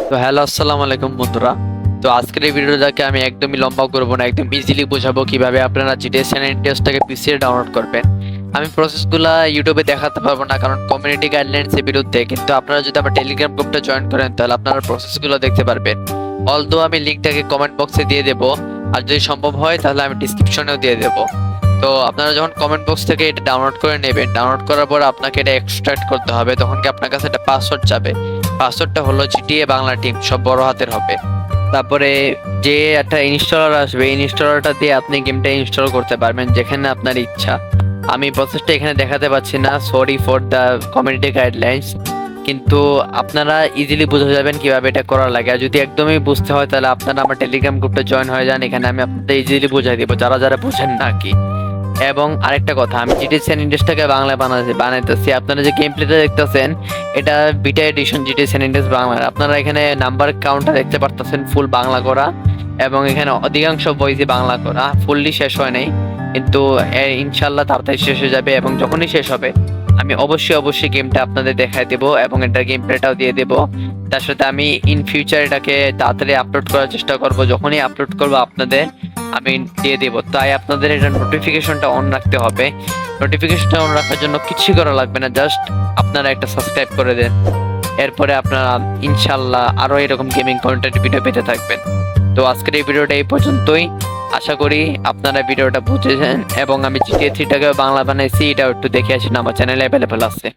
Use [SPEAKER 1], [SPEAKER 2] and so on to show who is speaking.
[SPEAKER 1] তো হ্যালো, আসসালামু আলাইকুম বন্ধুরা। তো আজকের এই ভিডিওটাকে আমি একদমই লম্বা করব না, একদম ইজিলি বোঝাবো কিভাবে আপনারা জিটিএস স্যান অ্যান্ড্রিয়াসটাকে পিসিতে ডাউনলোড করবেন। আমি প্রসেসগুলো ইউটিউবে দেখাতে পারবো না, কারণ কমিউনিটি গাইডলাইন্সের বিরুদ্ধে। কিন্তু আপনারা যদি আমার টেলিগ্রাম গ্রুপটা জয়েন করেন তাহলে আপনারা প্রসেসগুলো দেখতে পারবেন। অলদো আমি লিঙ্কটাকে কমেন্ট বক্সে দিয়ে দেবো, আর যদি সম্ভব হয় তাহলে আমি ডিসক্রিপশনেও দিয়ে দেবো। তো আপনারা যখন কমেন্ট বক্স থেকে এটা ডাউনলোড করে নেবেন, ডাউনলোড করার পর আপনাকে এটা এক্সট্রাক্ট করতে হবে। তখন কি আপনার কাছে একটা পাসওয়ার্ড যাবে। পাসওয়ার্ডটা হলো জিটিএ বাংলা টিম, সব বড় হাতের হবে। তারপরে যে একটা ইনস্টলার আসবে, ইনস্টলারটা দিয়ে আপনি গেমটা ইনস্টল করতে পারবেন যেখানে আপনার ইচ্ছা। আমি প্রসেসটা এখানে দেখাতে পাচ্ছি না, sorry for the community guidelines. কিন্তু আপনারা ইজিলি বুঝে যাবেন কিভাবে এটা করা লাগে। আর যদি একদমই বুঝতে হয় তাহলে আপনারা আমার টেলিগ্রাম গ্রুপটা জয়েন হয়ে যান, এখানে আমি আপনাদের ইজিলি বুঝাই দিব যারা যারা বুঝেন না কি। এবং আরেকটা কথা, আমি জিটিএস স্যান অ্যান্ড্রিয়াসটাকে বাংলায় বানাইতেছি। আপনারা যে গেম প্লেটা দেখতেছেন এটা বিটা এডিশন জিটিএস স্যান অ্যান্ড্রিয়াস বাংলা। আপনারা এখানে নাম্বার কাউন্টটা দেখতে পারতেছেন ফুল বাংলা করা, এবং এখানে অধিকাংশ ভয়েসই বাংলা করা। ফুললি শেষ হয় নাই, কিন্তু ইনশাল্লাহ তাড়াতাড়ি শেষ হয়ে যাবে। এবং যখনই শেষ হবে আমি অবশ্যই গেমটা আপনাদের দেখায় দেবো এবং এটার গেম প্লেটাও দিয়ে দেবো। তার সাথে আমি ইন ফিউচার এটাকে তাড়াতাড়ি আপলোড করার চেষ্টা করব। যখনই আপলোড করবো আপনাদের আমি দিয়ে দেবো। তাই আপনাদের এটা নোটিফিকেশনটা অন রাখতে হবে। নোটিফিকেশনটা অন রাখার জন্য কিছুই করা লাগবে না, জাস্ট আপনারা একটা সাবস্ক্রাইব করে দেন। এরপরে আপনারা ইনশাল্লাহ আরো এরকম গেমিং কন্টেন্ট ভিডিও পেতে থাকবেন। তো আজকের এই ভিডিওটা এই পর্যন্তই। আশা করি আপনারা ভিডিওটা বুঝেছেন, এবং আমি জিটিএ 3টাকে বাংলা বানাইছি, এটাও একটু দেখে আসেন, আমার চ্যানেলে অ্যাভেলেবেল আছে।